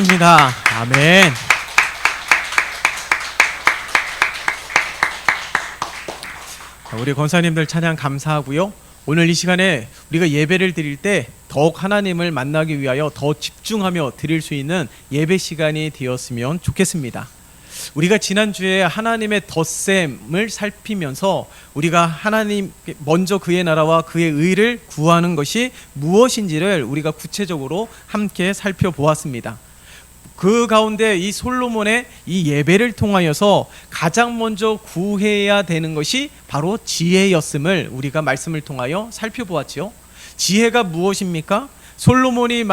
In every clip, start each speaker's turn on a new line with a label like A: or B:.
A: 입니다. 아멘. 우리 권사님들 찬양 감사하고요. 오늘 이 시간에 우리가 예배를 드릴 때 더욱 하나님을 만나기 위하여 더 집중하며 드릴 수 있는 예배 시간이 되었으면 좋겠습니다. 우리가 지난주에 하나님의 덧셈을 살피면서 우리가 하나님 먼저 그의 나라와 그의 의를 구하는 것이 무엇인지를 우리가 구체적으로 함께 살펴보았습니다. 그 가운데 이 솔로몬의 이 예배를 통하여서 가장 먼저 구해야 되는 것이 바로 지혜였음을 우리가 말씀을 통하여 살펴보았지요. 지혜가 무엇입니까? 솔로몬이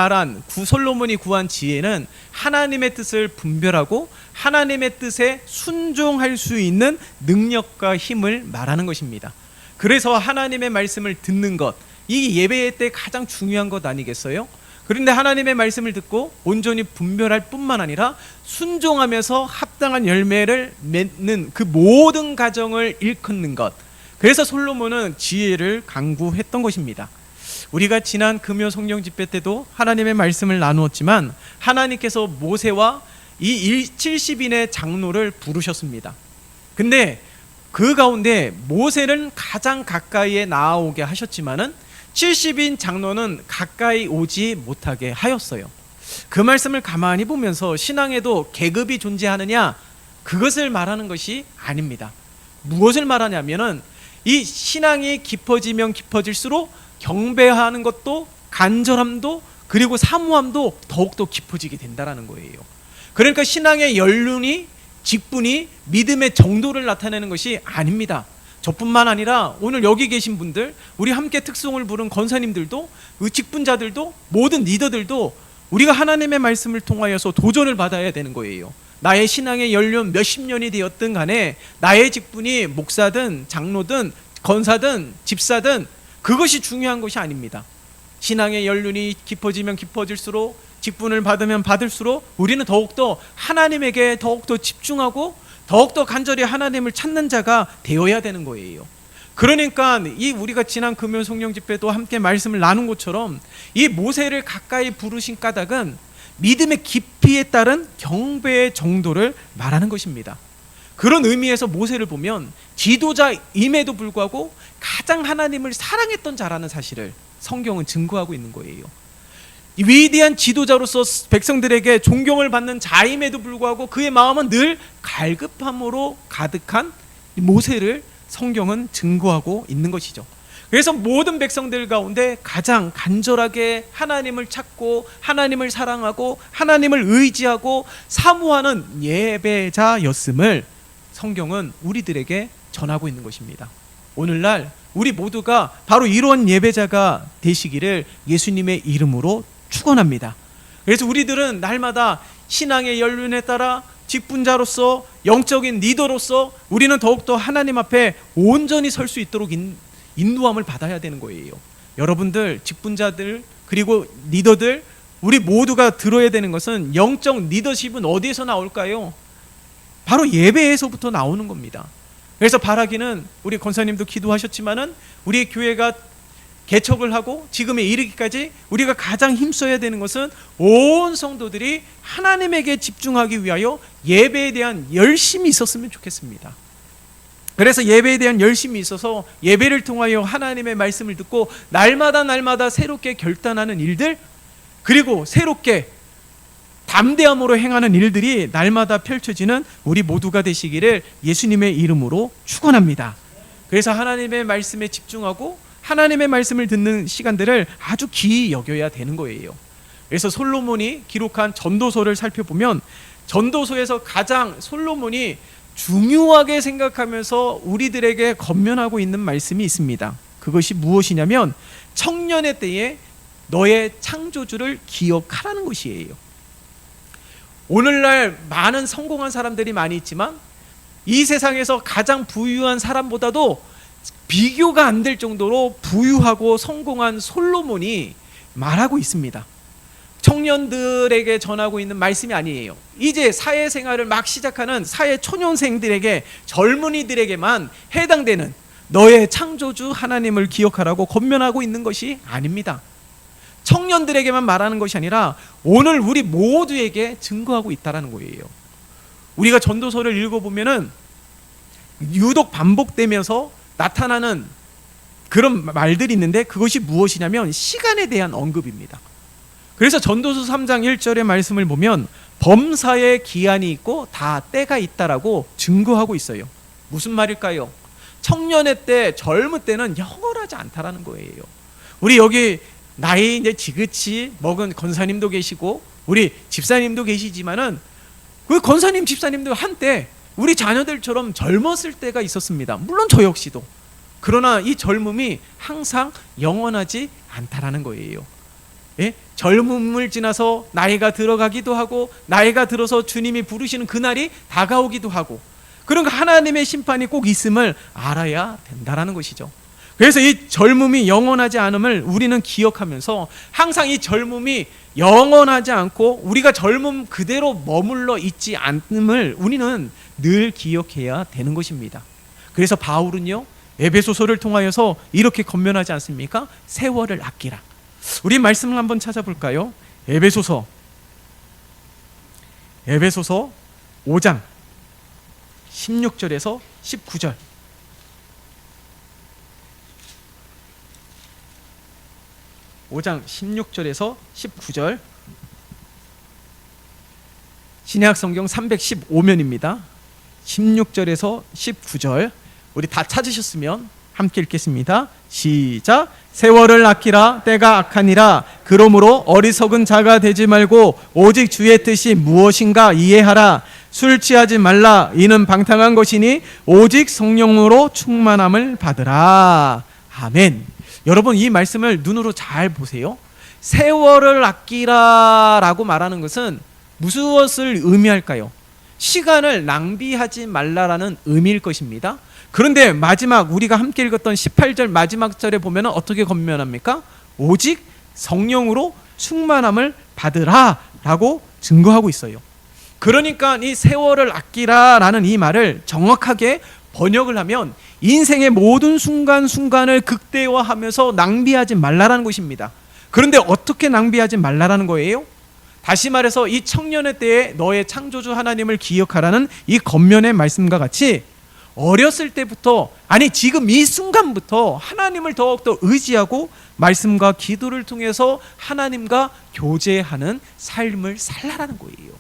A: 구한 지혜는 하나님의 뜻을 분별하고 하나님의 뜻에 순종할 수 있는 능력과 힘을 말하는 것입니다. 그래서 하나님의 말씀을 듣는 것, 이 예배 때 가장 중요한 것 아니겠어요? 그런데 하나님의 말씀을 듣고 온전히 분별할 뿐만 아니라 순종하면서 합당한 열매를 맺는 그 모든 과정을 일컫는 것, 그래서 솔로몬은 지혜를 강구했던 것입니다. 우리가 지난 금요 성령 집회 때도 하나님의 말씀을 나누었지만 하나님께서 모세와 이 70인의 장로를 부르셨습니다. 근데 그 가운데 모세는 가장 가까이에 나아오게 하셨지만은 70인 장로는 가까이 오지 못하게 하였어요. 그 말씀을 가만히 보면서 신앙에도 계급이 존재하느냐, 그것을 말하는 것이 아닙니다. 무엇을 말하냐면은 이 신앙이 깊어지면 깊어질수록 경배하는 것도, 간절함도, 그리고 사모함도 더욱더 깊어지게 된다는 거예요. 그러니까 신앙의 연륜이, 직분이 믿음의 정도를 나타내는 것이 아닙니다. 저뿐만 아니라 오늘 여기 계신 분들, 우리 함께 특송을 부른 권사님들도, 직분자들도, 모든 리더들도 우리가 하나님의 말씀을 통하여서 도전을 받아야 되는 거예요. 나의 신앙의 연륜 몇십 년이 되었든 간에 나의 직분이 목사든 장로든 권사든 집사든 그것이 중요한 것이 아닙니다. 신앙의 연륜이 깊어지면 깊어질수록, 직분을 받으면 받을수록 우리는 더욱더 하나님에게 더욱더 집중하고 더욱더 간절히 하나님을 찾는 자가 되어야 되는 거예요. 그러니까 이 우리가 지난 금요 성령 집회도 함께 말씀을 나눈 것처럼 이 모세를 가까이 부르신 까닭은 믿음의 깊이에 따른 경배의 정도를 말하는 것입니다. 그런 의미에서 모세를 보면 지도자임에도 불구하고 가장 하나님을 사랑했던 자라는 사실을 성경은 증거하고 있는 거예요. 위대한 지도자로서 백성들에게 존경을 받는 자임에도 불구하고 그의 마음은 늘 갈급함으로 가득한 모세를 성경은 증거하고 있는 것이죠. 그래서 모든 백성들 가운데 가장 간절하게 하나님을 찾고 하나님을 사랑하고 하나님을 의지하고 사모하는 예배자였음을 성경은 우리들에게 전하고 있는 것입니다. 오늘날 우리 모두가 바로 이러한 예배자가 되시기를 예수님의 이름으로 축원합니다. 그래서 우리들은 날마다 신앙의 연륜에 따라 직분자로서, 영적인 리더로서 우리는 더욱더 하나님 앞에 온전히 설 수 있도록 인도함을 받아야 되는 거예요. 여러분들, 직분자들, 그리고 리더들, 우리 모두가 들어야 되는 것은 영적 리더십은 어디에서 나올까요? 바로 예배에서부터 나오는 겁니다. 그래서 바라기는 우리 권사님도 기도하셨지만은 우리 교회가 개척을 하고 지금에 이르기까지 우리가 가장 힘써야 되는 것은 온 성도들이 하나님에게 집중하기 위하여 예배에 대한 열심이 있었으면 좋겠습니다. 그래서 예배에 대한 열심이 있어서 예배를 통하여 하나님의 말씀을 듣고 날마다 새롭게 결단하는 일들, 그리고 새롭게 담대함으로 행하는 일들이 날마다 펼쳐지는 우리 모두가 되시기를 예수님의 이름으로 축원합니다. 그래서 하나님의 말씀에 집중하고 하나님의 말씀을 듣는 시간들을 아주 기이 여겨야 되는 거예요. 그래서 솔로몬이 기록한 전도서를 살펴보면 전도서에서 가장 솔로몬이 중요하게 생각하면서 우리들에게 권면하고 있는 말씀이 있습니다. 그것이 무엇이냐면 청년의 때에 너의 창조주를 기억하라는 것이에요. 오늘날 많은 성공한 사람들이 많이 있지만 이 세상에서 가장 부유한 사람보다도 비교가 안 될 정도로 부유하고 성공한 솔로몬이 말하고 있습니다. 청년들에게 전하고 있는 말씀이 아니에요. 이제 사회생활을 막 시작하는 사회 초년생들에게, 젊은이들에게만 해당되는 너의 창조주 하나님을 기억하라고 권면하고 있는 것이 아닙니다. 청년들에게만 말하는 것이 아니라 오늘 우리 모두에게 증거하고 있다라는 거예요. 우리가 전도서를 읽어보면은 유독 반복되면서 나타나는 그런 말들이 있는데 그것이 무엇이냐면 시간에 대한 언급입니다. 그래서 전도서 3장 1절의 말씀을 보면 범사에 기한이 있고 다 때가 있다라고 증거하고 있어요. 무슨 말일까요? 청년의 때, 젊을 때는 영원하지 않다라는 거예요. 우리 여기 나이 이제 지긋이 먹은 권사님도 계시고 우리 집사님도 계시지만은 그 권사님, 집사님도 한때 우리 자녀들처럼 젊었을 때가 있었습니다. 물론 저 역시도. 그러나 이 젊음이 항상 영원하지 않다라는 거예요. 예? 젊음을 지나서 나이가 들어가기도 하고 나이가 들어서 주님이 부르시는 그날이 다가오기도 하고 그러니까 하나님의 심판이 꼭 있음을 알아야 된다라는 것이죠. 그래서 이 젊음이 영원하지 않음을 우리는 기억하면서 항상 이 젊음이 영원하지 않고 우리가 젊음 그대로 머물러 있지 않음을 우리는 늘 기억해야 되는 것입니다. 그래서 바울은요 에베소서를 통하여서 이렇게 권면하지 않습니까? 세월을 아끼라. 우리 말씀을 한번 찾아볼까요? 에베소서 5장 16절에서 19절. (5장) 16절에서 19절. 신약 성경 315면입니다. 16절에서 19절. 우리 다 찾으셨으면 함께 읽겠습니다. 시작. 세월을 아끼라. 때가 악하니라. 그러므로 어리석은 자가 되지 말고 오직 주의 뜻이 무엇인가 이해하라. 술 취하지 말라. 이는 방탕한 것이니 오직 성령으로 충만함을 받으라. 아멘. 여러분 이 말씀을 눈으로 잘 보세요. 세월을 아끼라라고 말하는 것은 무엇을 의미할까요? 시간을 낭비하지 말라라는 의미일 것입니다. 그런데 마지막 우리가 함께 읽었던 18절 마지막 절에 보면 어떻게 권면합니까? 오직 성령으로 충만함을 받으라라고 증거하고 있어요. 그러니까 이 세월을 아끼라라는 이 말을 정확하게 번역을 하면 인생의 모든 순간순간을 극대화하면서 낭비하지 말라라는 것입니다. 그런데 어떻게 낭비하지 말라라는 거예요? 다시 말해서 이 청년의 때에 너의 창조주 하나님을 기억하라는 이 권면의 말씀과 같이 어렸을 때부터 아니 지금 이 순간부터 하나님을 더욱더 의지하고 말씀과 기도를 통해서 하나님과 교제하는 삶을 살라라는 거예요.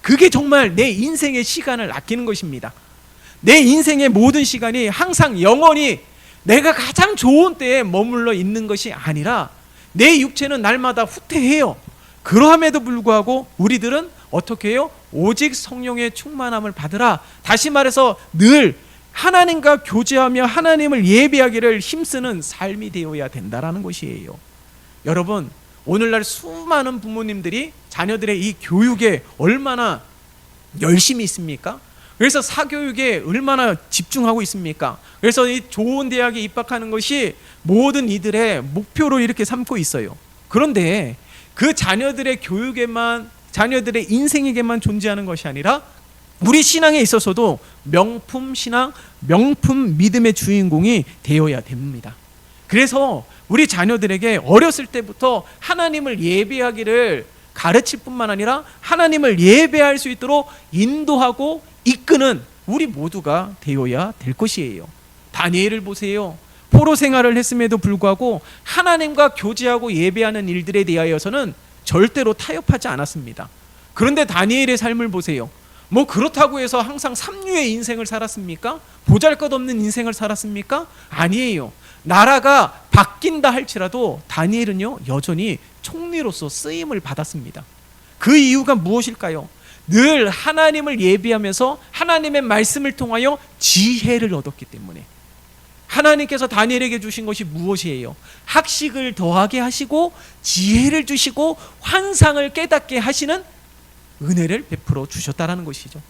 A: 그게 정말 내 인생의 시간을 아끼는 것입니다. 내 인생의 모든 시간이 항상 영원히 내가 가장 좋은 때에 머물러 있는 것이 아니라 내 육체는 날마다 후퇴해요. 그러함에도 불구하고 우리들은 어떻게 해요? 오직 성령의 충만함을 받으라. 다시 말해서 늘 하나님과 교제하며 하나님을 예배하기를 힘쓰는 삶이 되어야 된다라는 것이에요. 여러분 오늘날 수많은 부모님들이 자녀들의 이 교육에 얼마나 열심히 있습니까? 그래서 사교육에 얼마나 집중하고 있습니까? 그래서 이 좋은 대학에 입학하는 것이 모든 이들의 목표로 이렇게 삼고 있어요. 그런데 그 자녀들의 교육에만 자녀들의 인생에게만 존재하는 것이 아니라 우리 신앙에 있어서도 명품 신앙, 명품 믿음의 주인공이 되어야 됩니다. 그래서 우리 자녀들에게 어렸을 때부터 하나님을 예배하기를 가르칠 뿐만 아니라 하나님을 예배할 수 있도록 인도하고 이끄는 우리 모두가 되어야 될 것이에요. 다니엘을 보세요. 포로 생활을 했음에도 불구하고 하나님과 교제하고 예배하는 일들에 대하여서는 절대로 타협하지 않았습니다. 그런데 다니엘의 삶을 보세요. 뭐 그렇다고 해서 항상 삼류의 인생을 살았습니까? 보잘것없는 인생을 살았습니까? 아니에요. 나라가 바뀐다 할지라도 다니엘은요 여전히 총리로서 쓰임을 받았습니다. 그 이유가 무엇일까요? 늘 하나님을 예배하면서 하나님의 말씀을 통하여 지혜를 얻었기 때문에. 하나님께서 다니엘에게 주신 것이 무엇이에요? 학식을 더하게 하시고 지혜를 주시고 환상을 깨닫게 하시는 은혜를 베풀어 주셨다라는 것이죠.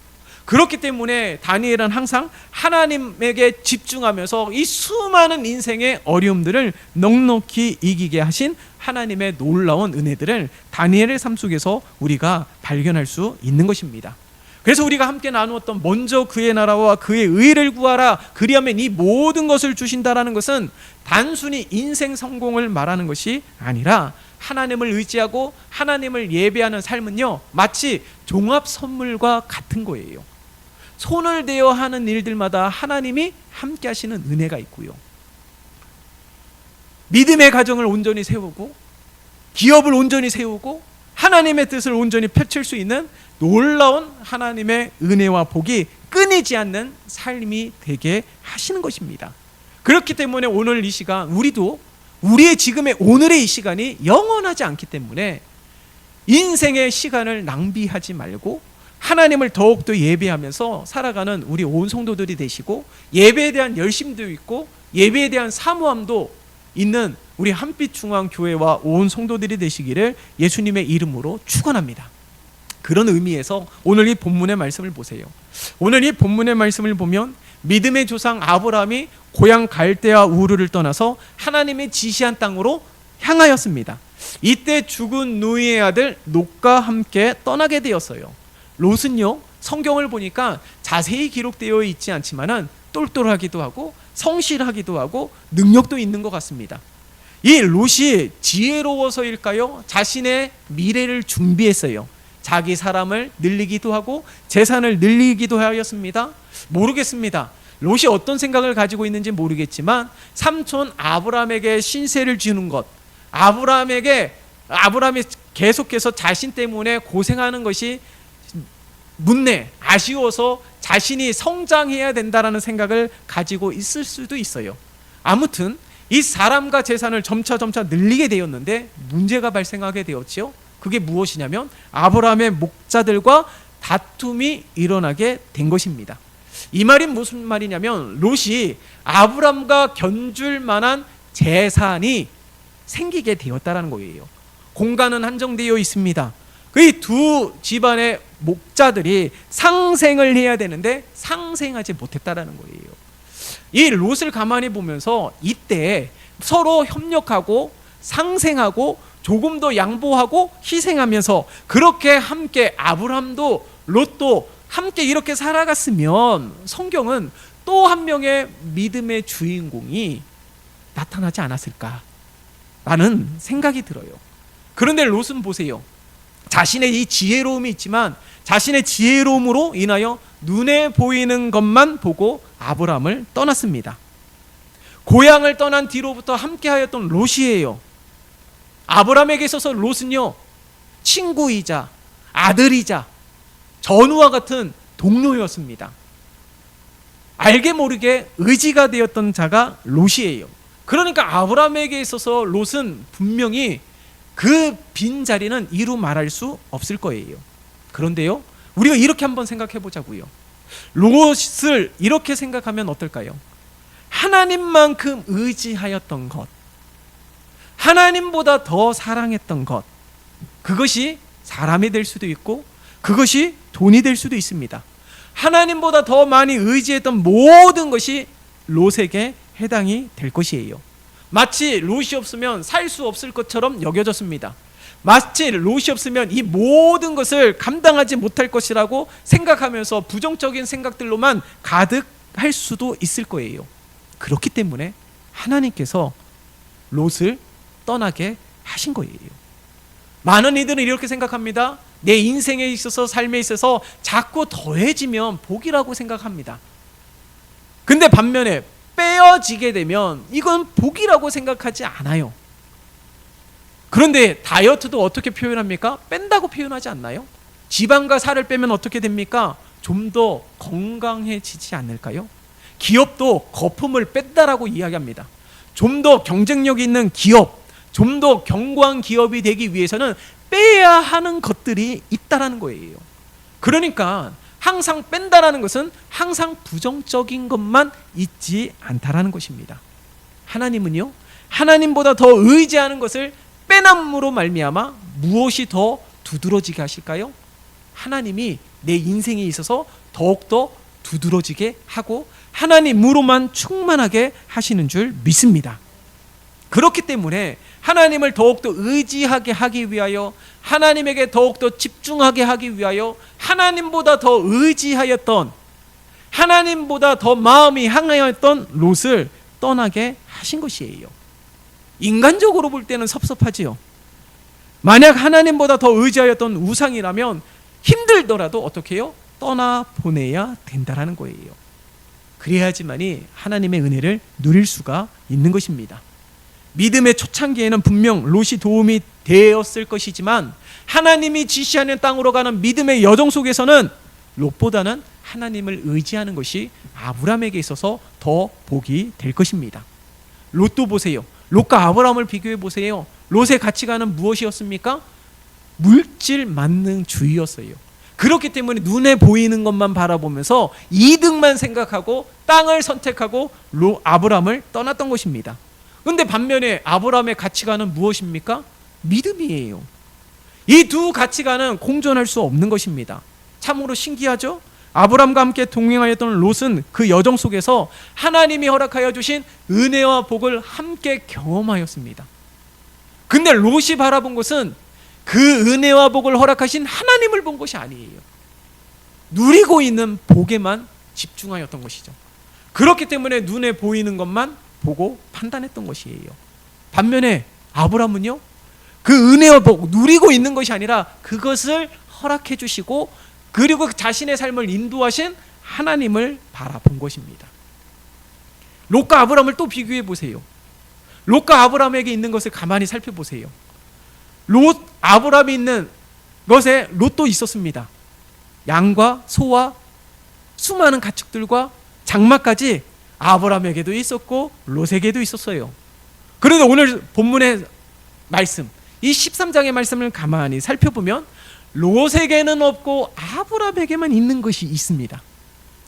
A: 그렇기 때문에 다니엘은 항상 하나님에게 집중하면서 이 수많은 인생의 어려움들을 넉넉히 이기게 하신 하나님의 놀라운 은혜들을 다니엘의 삶 속에서 우리가 발견할 수 있는 것입니다. 그래서 우리가 함께 나누었던 먼저 그의 나라와 그의 의를 구하라 그리하면 이 모든 것을 주신다라는 것은 단순히 인생 성공을 말하는 것이 아니라 하나님을 의지하고 하나님을 예배하는 삶은요, 마치 종합 선물과 같은 거예요. 손을 대어 하는 일들마다 하나님이 함께 하시는 은혜가 있고요. 믿음의 가정을 온전히 세우고 기업을 온전히 세우고 하나님의 뜻을 온전히 펼칠 수 있는 놀라운 하나님의 은혜와 복이 끊이지 않는 삶이 되게 하시는 것입니다. 그렇기 때문에 오늘 이 시간, 우리도 우리의 지금의 오늘의 이 시간이 영원하지 않기 때문에 인생의 시간을 낭비하지 말고 하나님을 더욱더 예배하면서 살아가는 우리 온 성도들이 되시고, 예배에 대한 열심도 있고 예배에 대한 사모함도 있는 우리 한빛중앙교회와 온 성도들이 되시기를 예수님의 이름으로 축원합니다. 그런 의미에서 오늘 이 본문의 말씀을 보세요. 오늘 이 본문의 말씀을 보면 믿음의 조상 아브라함이 고향 갈대아 우르를 떠나서 하나님의 지시한 땅으로 향하였습니다. 이때 죽은 누이의 아들 롯과 함께 떠나게 되었어요. 롯은요, 성경을 보니까 자세히 기록되어 있지 않지만은 똘똘하기도 하고 성실하기도 하고 능력도 있는 것 같습니다. 이 롯이 지혜로워서일까요? 자신의 미래를 준비했어요. 자기 사람을 늘리기도 하고 재산을 늘리기도 하였습니다. 모르겠습니다. 롯이 어떤 생각을 가지고 있는지 모르겠지만 삼촌 아브라함에게 신세를 주는 것, 아브라함이 계속해서 자신 때문에 고생하는 것이 묻네, 아쉬워서 자신이 성장해야 된다라는 생각을 가지고 있을 수도 있어요. 아무튼 이 사람과 재산을 점차 늘리게 되었는데 문제가 발생하게 되었지요. 그게 무엇이냐면 아브라함의 목자들과 다툼이 일어나게 된 것입니다. 이 말이 무슨 말이냐면 롯이 아브라함과 견줄 만한 재산이 생기게 되었다는 거예요. 공간은 한정되어 있습니다. 그 두 집안의 목자들이 상생을 해야 되는데 상생하지 못했다라는 거예요. 이 롯을 가만히 보면서 이때 서로 협력하고 상생하고 조금 더 양보하고 희생하면서 그렇게 함께 아브라함도 롯도 함께 이렇게 살아갔으면 성경은 또 한 명의 믿음의 주인공이 나타나지 않았을까라는 생각이 들어요. 그런데 롯은 보세요. 자신의 이 지혜로움이 있지만 자신의 지혜로움으로 인하여 눈에 보이는 것만 보고 아브라함을 떠났습니다. 고향을 떠난 뒤로부터 함께하였던 롯이에요. 아브라함에게 있어서 롯은요, 친구이자 아들이자 전우와 같은 동료였습니다. 알게 모르게 의지가 되었던 자가 롯이에요. 그러니까 아브라함에게 있어서 롯은 분명히 그 빈 자리는 이루 말할 수 없을 거예요. 그런데요, 우리가 이렇게 한번 생각해 보자고요. 롯을 이렇게 생각하면 어떨까요? 하나님만큼 의지하였던 것, 하나님보다 더 사랑했던 것, 그것이 사람이 될 수도 있고 그것이 돈이 될 수도 있습니다. 하나님보다 더 많이 의지했던 모든 것이 롯에게 해당이 될 것이에요. 마치 롯이 없으면 살 수 없을 것처럼 여겨졌습니다. 마치 롯이 없으면 이 모든 것을 감당하지 못할 것이라고 생각하면서 부정적인 생각들로만 가득할 수도 있을 거예요. 그렇기 때문에 하나님께서 롯을 떠나게 하신 거예요. 많은 이들은 이렇게 생각합니다. 내 인생에 있어서 삶에 있어서 자꾸 더해지면 복이라고 생각합니다. 근데 반면에 빼어지게 되면 이건 복이라고 생각하지 않아요. 그런데 다이어트도 어떻게 표현합니까? 뺀다고 표현하지 않나요? 지방과 살을 빼면 어떻게 됩니까? 좀 더 건강해지지 않을까요? 기업도 거품을 뺀다라고 이야기합니다. 좀 더 경쟁력 있는 기업, 좀 더 견고한 기업이 되기 위해서는 빼야 하는 것들이 있다라는 거예요. 그러니까 항상 뺀다라는 것은 항상 부정적인 것만 있지 않다라는 것입니다. 하나님은요, 하나님보다 더 의지하는 것을 빼남으로 말미암아 무엇이 더 두드러지게 하실까요? 하나님이 내 인생에 있어서 더욱더 두드러지게 하고 하나님으로만 충만하게 하시는 줄 믿습니다. 그렇기 때문에 하나님을 더욱더 의지하게 하기 위하여, 하나님에게 더욱더 집중하게 하기 위하여 하나님보다 더 의지하였던, 하나님보다 더 마음이 향하였던 롯을 떠나게 하신 것이에요. 인간적으로 볼 때는 섭섭하지요. 만약 하나님보다 더 의지하였던 우상이라면 힘들더라도 어떻게 해요? 떠나보내야 된다라는 거예요. 그래야지만이 하나님의 은혜를 누릴 수가 있는 것입니다. 믿음의 초창기에는 분명 롯이 도움이 되었을 것이지만 하나님이 지시하는 땅으로 가는 믿음의 여정 속에서는 롯보다는 하나님을 의지하는 것이 아브라함에게 있어서 더 복이 될 것입니다. 롯도 보세요. 롯과 아브라함을 비교해 보세요. 롯의 가치관은 무엇이었습니까? 물질 만능주의였어요. 그렇기 때문에 눈에 보이는 것만 바라보면서 이득만 생각하고 땅을 선택하고 아브라함을 떠났던 것입니다. 그런데 반면에 아브라함의 가치관은 무엇입니까? 믿음이에요. 이 두 가치관은 공존할 수 없는 것입니다. 참으로 신기하죠? 아브라함과 함께 동행하였던 롯은 그 여정 속에서 하나님이 허락하여 주신 은혜와 복을 함께 경험하였습니다. 근데 롯이 바라본 것은 그 은혜와 복을 허락하신 하나님을 본 것이 아니에요. 누리고 있는 복에만 집중하였던 것이죠. 그렇기 때문에 눈에 보이는 것만 보고 판단했던 것이에요. 반면에 아브라함은요, 그 은혜와 복, 누리고 있는 것이 아니라 그것을 허락해 주시고 그리고 자신의 삶을 인도하신 하나님을 바라본 것입니다. 롯과 아브라함을 또 비교해 보세요. 롯과 아브라함에게 있는 것을 가만히 살펴보세요. 아브라함이 있는 것에 롯도 있었습니다. 양과 소와 수많은 가축들과 장막까지 아브라함에게도 있었고 롯에게도 있었어요. 그런데 오늘 본문의 말씀, 이 13장의 말씀을 가만히 살펴보면 롯에게는 없고 아브라함에게만 있는 것이 있습니다.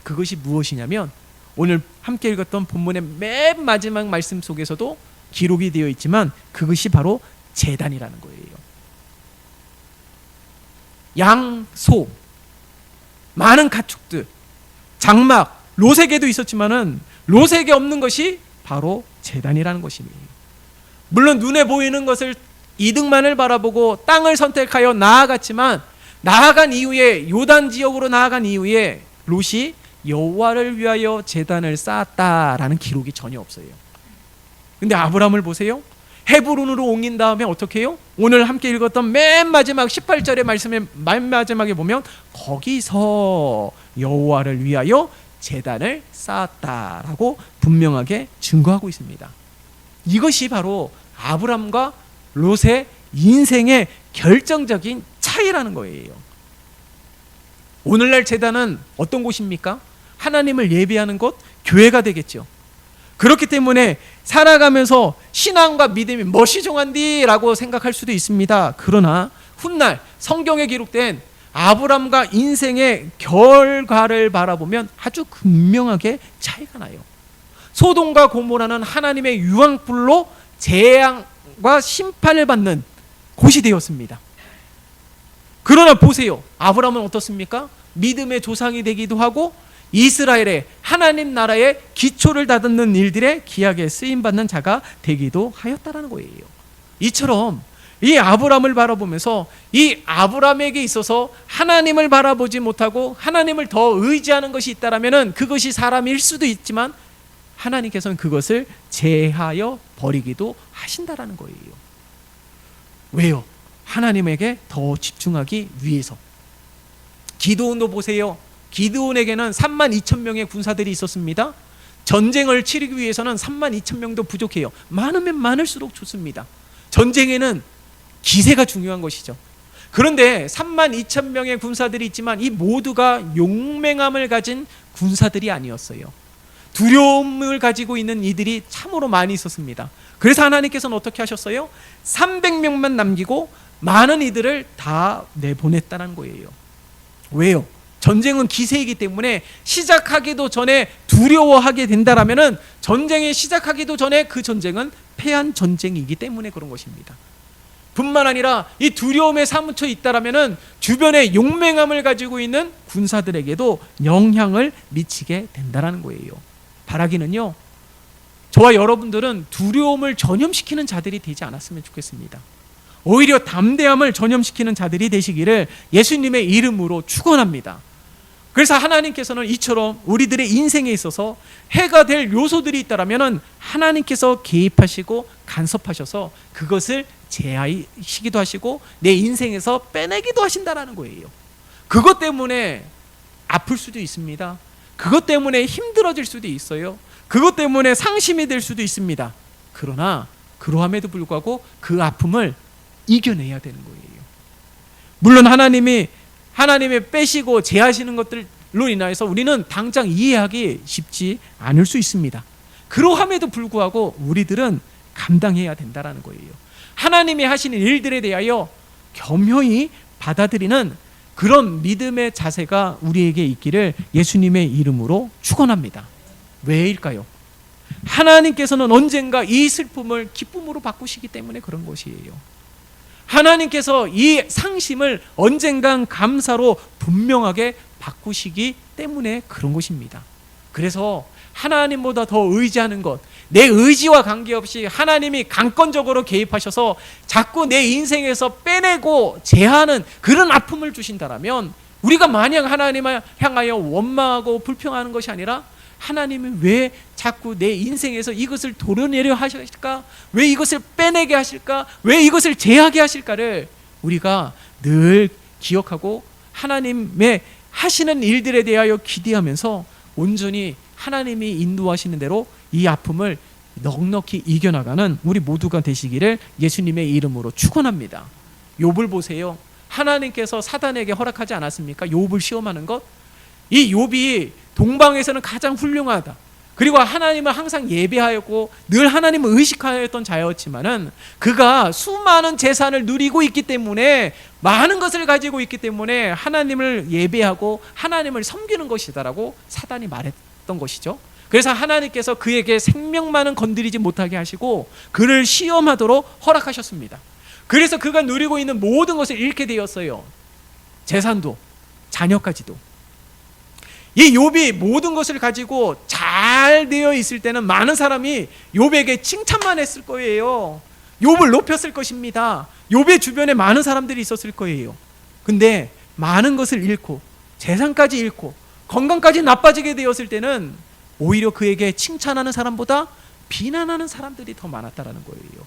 A: 그것이 무엇이냐면 오늘 함께 읽었던 본문의 맨 마지막 말씀 속에서도 기록이 되어 있지만 그것이 바로 제단이라는 거예요. 양, 소, 많은 가축들, 장막, 롯에게도 있었지만은 롯에게 없는 것이 바로 제단이라는 것입니다. 물론 눈에 보이는 것을 이득만을 바라보고 땅을 선택하여 나아갔지만 나아간 이후에 요단 지역으로 나아간 이후에 롯이 여호와를 위하여 제단을 쌓았다라는 기록이 전혀 없어요. 근데 아브라함을 보세요. 헤브론으로 옮긴 다음에 어떻게 해요? 오늘 함께 읽었던 맨 마지막 18절의 말씀의 맨 마지막에 보면 거기서 여호와를 위하여 제단을 쌓았다라고 분명하게 증거하고 있습니다. 이것이 바로 아브라함과 롯의 인생의 결정적인 차이라는 거예요. 오늘날 제단은 어떤 곳입니까? 하나님을 예배하는 곳, 교회가 되겠죠. 그렇기 때문에 살아가면서 신앙과 믿음이 멋이 종한디라고 생각할 수도 있습니다. 그러나 훗날 성경에 기록된 아브라함과 인생의 결과를 바라보면 아주 극명하게 차이가 나요. 소돔과 고모라는 하나님의 유황불로 재앙과 심판을 받는 곳이 되었습니다. 그러나 보세요. 아브라함은 어떻습니까? 믿음의 조상이 되기도 하고 이스라엘의 하나님 나라의 기초를 다듬는 일들에 귀하게 쓰임받는 자가 되기도 하였다라는 거예요. 이처럼 이 아브라함을 바라보면서 이 아브라함에게 있어서 하나님을 바라보지 못하고 하나님을 더 의지하는 것이 있다라면 그것이 사람일 수도 있지만 하나님께서는 그것을 제하여 버리기도 하신다라는 거예요. 왜요? 하나님에게 더 집중하기 위해서. 기드온도 보세요. 기드온에게는 32,000명의 군사들이 있었습니다. 전쟁을 치르기 위해서는 32,000명도 부족해요. 많으면 많을수록 좋습니다. 전쟁에는 기세가 중요한 것이죠. 그런데 32,000명의 군사들이 있지만 이 모두가 용맹함을 가진 군사들이 아니었어요. 두려움을 가지고 있는 이들이 참으로 많이 있었습니다. 그래서 하나님께서는 어떻게 하셨어요? 300명만 남기고 많은 이들을 다 내보냈다는 거예요. 왜요? 전쟁은 기세이기 때문에 시작하기도 전에 두려워하게 된다라면은 전쟁이 시작하기도 전에 그 전쟁은 패한 전쟁이기 때문에 그런 것입니다. 뿐만 아니라 이 두려움에 사무쳐 있다라면은 주변에 용맹함을 가지고 있는 군사들에게도 영향을 미치게 된다라는 거예요. 바라기는요, 저와 여러분들은 두려움을 전염시키는 자들이 되지 않았으면 좋겠습니다. 오히려 담대함을 전염시키는 자들이 되시기를 예수님의 이름으로 축원합니다. 그래서 하나님께서는 이처럼 우리들의 인생에 있어서 해가 될 요소들이 있다라면 하나님께서 개입하시고 간섭하셔서 그것을
B: 제하시기도 하시고 내 인생에서 빼내기도 하신다라는 거예요. 그것 때문에 아플 수도 있습니다. 그것 때문에 힘들어질 수도 있어요. 그것 때문에 상심이 될 수도 있습니다. 그러나 그러함에도 불구하고 그 아픔을 이겨내야 되는 거예요. 물론 하나님이 빼시고 제하시는 것들로 인하여서 우리는 당장 이해하기 쉽지 않을 수 있습니다. 그러함에도 불구하고 우리들은 감당해야 된다는 거예요. 하나님이 하시는 일들에 대하여 겸허히 받아들이는 그런 믿음의 자세가 우리에게 있기를 예수님의 이름으로 축원합니다. 왜일까요? 하나님께서는 언젠가 이 슬픔을 기쁨으로 바꾸시기 때문에 그런 것이에요. 하나님께서 이 상심을 언젠간 감사로 분명하게 바꾸시기 때문에 그런 것입니다. 그래서 하나님보다 더 의지하는 것, 내 의지와 관계없이 하나님이 강권적으로 개입하셔서 자꾸 내 인생에서 빼내고 제하는 그런 아픔을 주신다라면, 우리가 만약 하나님을 향하여 원망하고 불평하는 것이 아니라 하나님이 왜 자꾸 내 인생에서 이것을 도려내려 하실까? 왜 이것을 빼내게 하실까? 왜 이것을 제하게 하실까를 우리가 늘 기억하고 하나님의 하시는 일들에 대하여 기대하면서 온전히 하나님이 인도하시는 대로 이 아픔을 넉넉히 이겨나가는 우리 모두가 되시기를 예수님의 이름으로 축원합니다. 욥을 보세요. 하나님께서 사단에게 허락하지 않았습니까? 욥을 시험하는 것. 이 욥이 동방에서는 가장 훌륭하다, 그리고 하나님을 항상 예배하였고 늘 하나님을 의식하였던 자였지만은 그가 수많은 재산을 누리고 있기 때문에, 많은 것을 가지고 있기 때문에 하나님을 예배하고 하나님을 섬기는 것이다라고 사단이 말했던 것이죠. 그래서 하나님께서 그에게 생명만은 건드리지 못하게 하시고 그를 시험하도록 허락하셨습니다. 그래서 그가 누리고 있는 모든 것을 잃게 되었어요. 재산도, 자녀까지도. 이 욥이 모든 것을 가지고 잘 되어 있을 때는 많은 사람이 욥에게 칭찬만 했을 거예요. 욥을 높였을 것입니다. 욥의 주변에 많은 사람들이 있었을 거예요. 근데 많은 것을 잃고 재산까지 잃고 건강까지 나빠지게 되었을 때는 오히려 그에게 칭찬하는 사람보다 비난하는 사람들이 더 많았다는 거예요.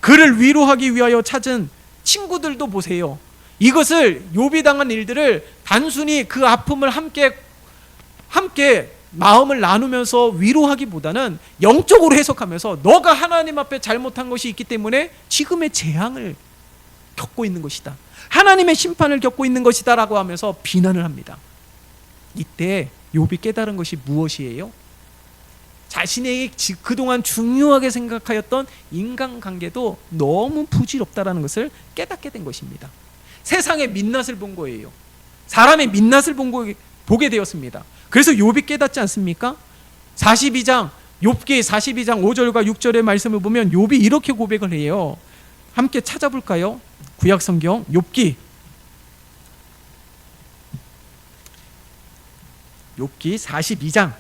B: 그를 위로하기 위하여 찾은 친구들도 보세요. 이것을 욥이 당한 일들을 단순히 그 아픔을 함께 마음을 나누면서 위로하기보다는 영적으로 해석하면서 너가 하나님 앞에 잘못한 것이 있기 때문에 지금의 재앙을 겪고 있는 것이다, 하나님의 심판을 겪고 있는 것이다 라고 하면서 비난을 합니다. 이때 욥이 깨달은 것이 무엇이에요? 자신에게 그동안 중요하게 생각하였던 인간관계도 너무 부질없다라는 것을 깨닫게 된 것입니다. 세상의 민낯을 본 거예요. 사람의 민낯을 보게 되었습니다. 그래서 욥이 깨닫지 않습니까? 42장 욥기 42장 5절과 6절의 말씀을 보면 욥이 이렇게 고백을 해요. 함께 찾아볼까요? 구약성경 욥기 42장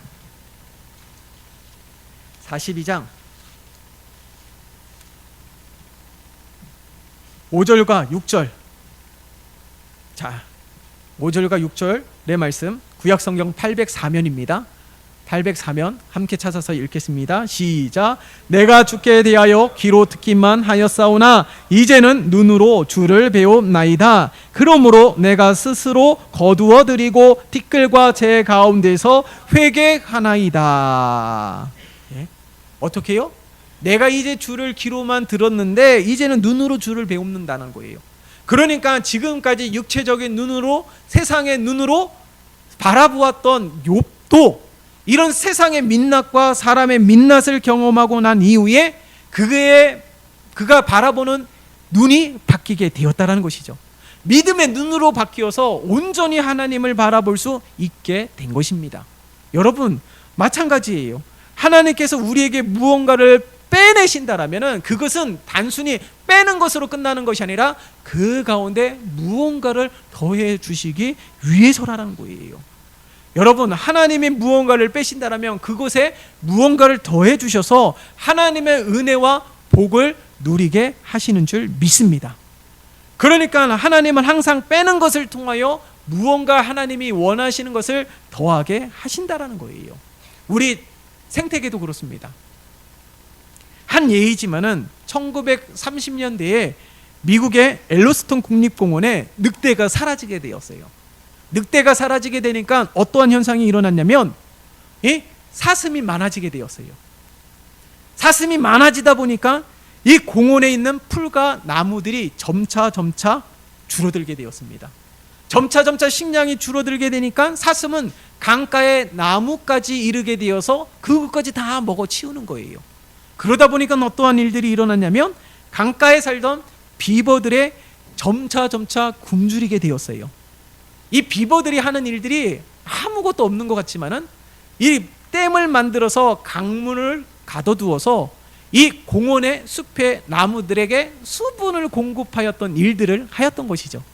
B: 5절과 6절. 자, 5절과 6절의 말씀, 구약성경 804면입니다. 804면 함께 찾아서 읽겠습니다. 시작. 내가 주께 대하여 귀로 듣기만 하였사오나 이제는 눈으로 주를 배움나이다. 그러므로 내가 스스로 거두어 드리고 티끌과 제 가운데서 회개하나이다. 예? 어떻게 해요? 내가 이제 주를 귀로만 들었는데 이제는 눈으로 주를 배움는다는 거예요. 그러니까 지금까지 육체적인 눈으로, 세상의 눈으로 바라보았던 욥도 이런 세상의 민낯과 사람의 민낯을 경험하고 난 이후에 그가 바라보는 눈이 바뀌게 되었다는 것이죠. 믿음의 눈으로 바뀌어서 온전히 하나님을 바라볼 수 있게 된 것입니다. 여러분, 마찬가지예요. 하나님께서 우리에게 무언가를 빼내신다라면 그것은 단순히 빼는 것으로 끝나는 것이 아니라 그 가운데 무언가를 더해 주시기 위해서라는 거예요. 여러분, 하나님이 무언가를 빼신다라면 그곳에 무언가를 더해 주셔서 하나님의 은혜와 복을 누리게 하시는 줄 믿습니다. 그러니까 하나님은 항상 빼는 것을 통하여 무언가 하나님이 원하시는 것을 더하게 하신다라는 거예요. 우리 생태계도 그렇습니다. 한 예이지만은 1930년대에 미국의 엘로스톤 국립공원에 늑대가 사라지게 되었어요. 늑대가 사라지게 되니까 어떠한 현상이 일어났냐면 사슴이 많아지게 되었어요. 사슴이 많아지다 보니까 이 공원에 있는 풀과 나무들이 점차 줄어들게 되었습니다. 점차 식량이 줄어들게 되니까 사슴은 강가의 나무까지 이르게 되어서 그것까지 다 먹어치우는 거예요. 그러다 보니까 어떠한 일들이 일어났냐면 강가에 살던 비버들의 점차 굶주리게 되었어요. 이 비버들이 하는 일들이 아무것도 없는 것 같지만은 이 댐을 만들어서 강물을 가둬두어서 이 공원의 숲의 나무들에게 수분을 공급하였던 일들을 하였던 것이죠.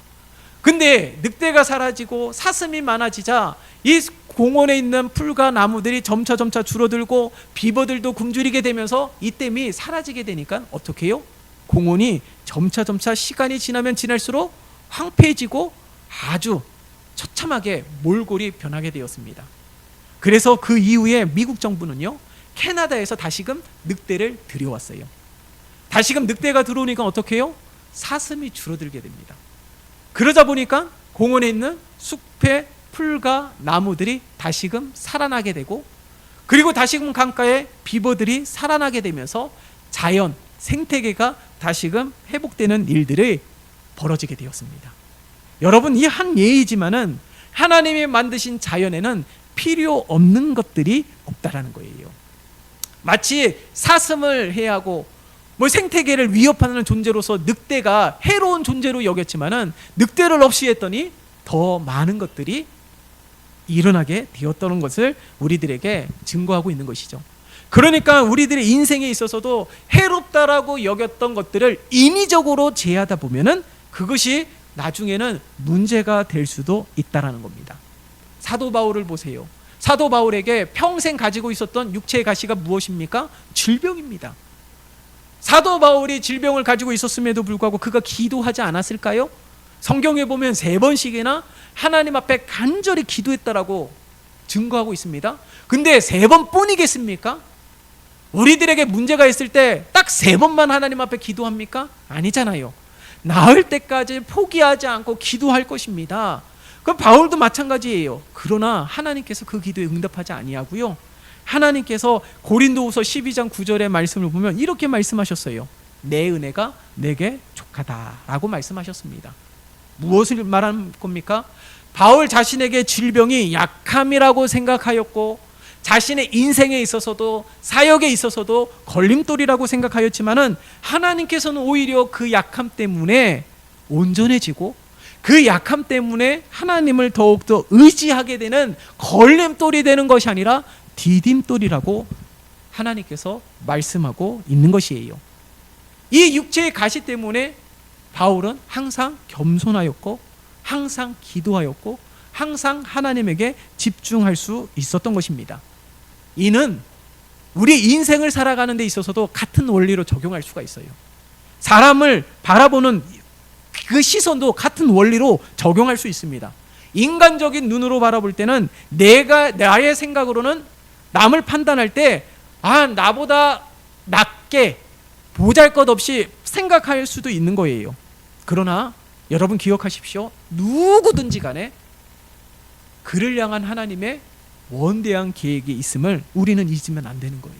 B: 근데 늑대가 사라지고 사슴이 많아지자 이 공원에 있는 풀과 나무들이 점차 줄어들고 비버들도 굶주리게 되면서 이 댐이 사라지게 되니까 어떻게 해요? 공원이 점차 시간이 지나면 지날수록 황폐해지고 아주 처참하게 몰골이 변하게 되었습니다. 그래서 그 이후에 미국 정부는요, 캐나다에서 다시금 늑대를 들여왔어요. 다시금 늑대가 들어오니까 어떻게 해요? 사슴이 줄어들게 됩니다. 그러다 보니까 공원에 있는 숲의 풀과 나무들이 다시금 살아나게 되고, 그리고 다시금 강가에 비버들이 살아나게 되면서 자연, 생태계가 다시금 회복되는 일들이 벌어지게 되었습니다. 여러분, 이 한 예이지만은 하나님이 만드신 자연에는 필요 없는 것들이 없다라는 거예요. 마치 사슴을 해하고 생태계를 위협하는 존재로서 늑대가 해로운 존재로 여겼지만은 늑대를 없이 했더니 더 많은 것들이 일어나게 되었다는 것을 우리들에게 증거하고 있는 것이죠. 그러니까 우리들의 인생에 있어서도 해롭다라고 여겼던 것들을 인위적으로 제하다 보면은 그것이 나중에는 문제가 될 수도 있다라는 겁니다. 사도 바울을 보세요. 사도 바울에게 평생 가지고 있었던 육체의 가시가 무엇입니까? 질병입니다. 사도 바울이 질병을 가지고 있었음에도 불구하고 그가 기도하지 않았을까요? 성경에 보면 3번씩이나 하나님 앞에 간절히 기도했다라고 증거하고 있습니다. 근데 3번뿐이겠습니까? 우리들에게 문제가 있을 때 딱 3번만 하나님 앞에 기도합니까? 아니잖아요. 나을 때까지 포기하지 않고 기도할 것입니다. 그럼 바울도 마찬가지예요. 그러나 하나님께서 그 기도에 응답하지 아니하고요, 하나님께서 고린도후서 12장 9절의 말씀을 보면 이렇게 말씀하셨어요. 내 은혜가 내게 족하다라고 말씀하셨습니다. 무엇을 말한 겁니까? 바울 자신에게 질병이 약함이라고 생각하였고 자신의 인생에 있어서도 사역에 있어서도 걸림돌이라고 생각하였지만은 하나님께서는 오히려 그 약함 때문에 온전해지고 그 약함 때문에 하나님을 더욱더 의지하게 되는 걸림돌이 되는 것이 아니라 디딤돌이라고 하나님께서 말씀하고 있는 것이에요. 이 육체의 가시 때문에 바울은 항상 겸손하였고 항상 기도하였고 항상 하나님에게 집중할 수 있었던 것입니다. 이는 우리 인생을 살아가는 데 있어서도 같은 원리로 적용할 수가 있어요. 사람을 바라보는 그 시선도 같은 원리로 적용할 수 있습니다. 인간적인 눈으로 바라볼 때는 나의 생각으로는 남을 판단할 때 나보다 낮게 보잘것없이 생각할 수도 있는 거예요. 그러나 여러분 기억하십시오. 누구든지 간에 그를 향한 하나님의 원대한 계획이 있음을 우리는 잊으면 안 되는 거예요.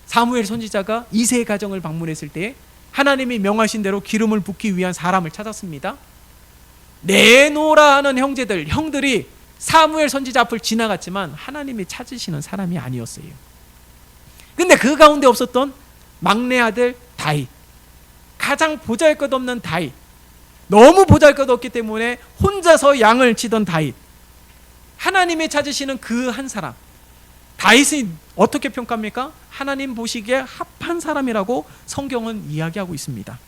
B: 사무엘 선지자가 이새의 가정을 방문했을 때 하나님이 명하신 대로 기름을 붓기 위한 사람을 찾았습니다. 내노라 하는 형들이 사무엘 선지자 앞을 지나갔지만 하나님이 찾으시는 사람이 아니었어요. 근데 그 가운데 없었던 막내 아들 다윗, 가장 보잘것없는 다윗, 너무 보잘것없기 때문에 혼자서 양을 치던 다윗, 하나님이 찾으시는 그 한 사람, 다윗이 어떻게 평가합니까? 하나님 보시기에 합한 사람이라고 성경은 이야기하고 있습니다.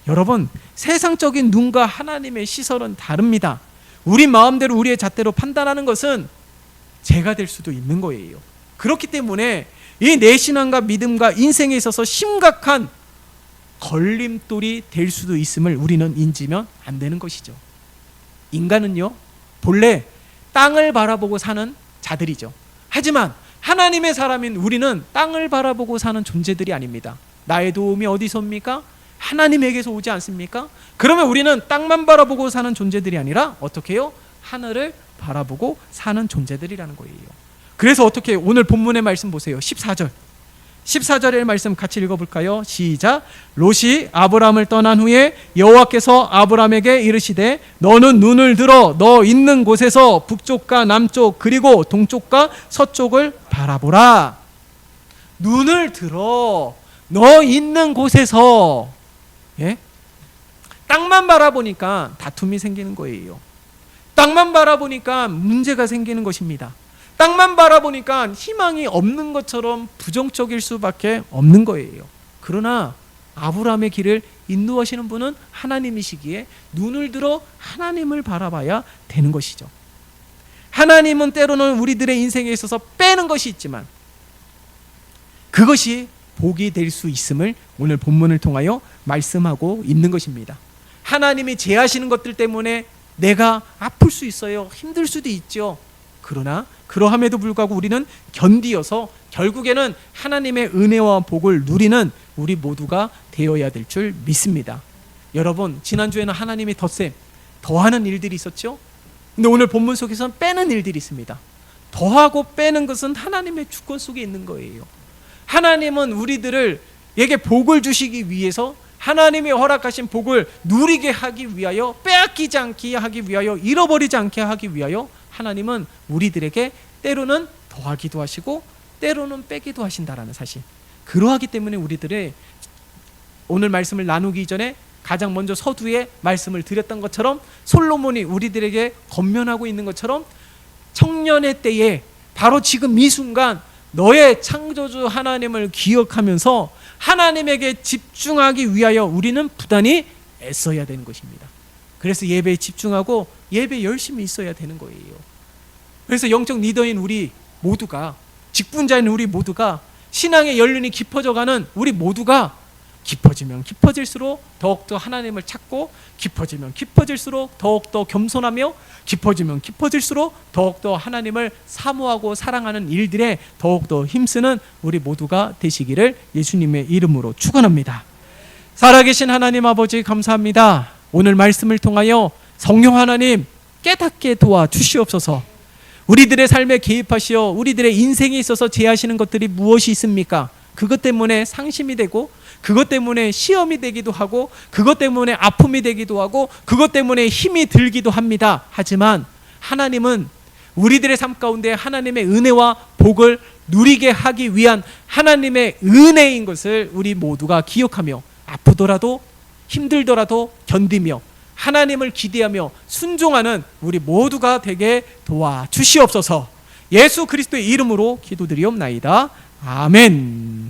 B: 여러분, 세상적인 눈과 하나님의 시선은 다릅니다. 우리 마음대로 우리의 잣대로 판단하는 것은 죄가 될 수도 있는 거예요. 그렇기 때문에 이 내 신앙과 믿음과 인생에 있어서 심각한 걸림돌이 될 수도 있음을 우리는 잊으면 안 되는 것이죠. 인간은요, 본래 땅을 바라보고 사는 자들이죠. 하지만 하나님의 사람인 우리는 땅을 바라보고 사는 존재들이 아닙니다. 나의 도움이 어디서 옵니까? 하나님에게서 오지 않습니까? 그러면 우리는 땅만 바라보고 사는 존재들이 아니라 어떻게 해요? 하늘을 바라보고 사는 존재들이라는 거예요. 그래서 어떻게 해요? 오늘 본문의 말씀 보세요. 14절의 말씀 같이 읽어볼까요? 시작. 롯이 아브람을 떠난 후에 여호와께서 아브람에게 이르시되 너는 눈을 들어 너 있는 곳에서 북쪽과 남쪽 그리고 동쪽과 서쪽을 바라보라. 눈을 들어 너 있는 곳에서, 예? 땅만 바라보니까 다툼이 생기는 거예요. 땅만 바라보니까 문제가 생기는 것입니다. 땅만 바라보니까 희망이 없는 것처럼 부정적일 수밖에 없는 거예요. 그러나 아브라함의 길을 인도하시는 분은 하나님이시기에 눈을 들어 하나님을 바라봐야 되는 것이죠. 하나님은 때로는 우리들의 인생에 있어서 빼는 것이 있지만 그것이 복이 될 수 있음을 오늘 본문을 통하여 말씀하고 있는 것입니다. 하나님이 제하시는 것들 때문에 내가 아플 수 있어요. 힘들 수도 있죠. 그러나 그러함에도 불구하고 우리는 견디어서 결국에는 하나님의 은혜와 복을 누리는 우리 모두가 되어야 될 줄 믿습니다. 여러분, 지난주에는 하나님이 덧셈, 더하는 일들이 있었죠. 근데 오늘 본문 속에서는 빼는 일들이 있습니다. 더하고 빼는 것은 하나님의 주권 속에 있는 거예요. 하나님은 우리들에게 복을 주시기 위해서 하나님이 허락하신 복을 누리게 하기 위하여, 빼앗기지 않게 하기 위하여, 잃어버리지 않게 하기 위하여 하나님은 우리들에게 때로는 더하기도 하시고 때로는 빼기도 하신다라는 사실. 그러하기 때문에 우리들의 오늘 말씀을 나누기 전에 가장 먼저 서두에 말씀을 드렸던 것처럼 솔로몬이 우리들에게 권면하고 있는 것처럼 청년의 때에 바로 지금 이 순간 너의 창조주 하나님을 기억하면서 하나님에게 집중하기 위하여 우리는 부단히 애써야 되는 것입니다. 그래서 예배에 집중하고 예배 열심히 있어야 되는 거예요. 그래서 영적 리더인 우리 모두가, 직분자인 우리 모두가, 신앙의 연륜이 깊어져가는 우리 모두가 깊어지면 깊어질수록 더욱더 하나님을 찾고, 깊어지면 깊어질수록 더욱더 겸손하며, 깊어지면 깊어질수록 더욱더 하나님을 사모하고 사랑하는 일들에 더욱더 힘쓰는 우리 모두가 되시기를 예수님의 이름으로 축원합니다. 살아계신 하나님 아버지 감사합니다. 오늘 말씀을 통하여 성령 하나님 깨닫게 도와주시옵소서. 우리들의 삶에 개입하시어 우리들의 인생에 있어서 제하시는 것들이 무엇이 있습니까? 그것 때문에 상심이 되고, 그것 때문에 시험이 되기도 하고, 그것 때문에 아픔이 되기도 하고, 그것 때문에 힘이 들기도 합니다. 하지만 하나님은 우리들의 삶 가운데 하나님의 은혜와 복을 누리게 하기 위한 하나님의 은혜인 것을 우리 모두가 기억하며 아프더라도 힘들더라도 견디며 하나님을 기대하며 순종하는 우리 모두가 되게 도와주시옵소서. 예수 그리스도의 이름으로 기도드리옵나이다. 아멘.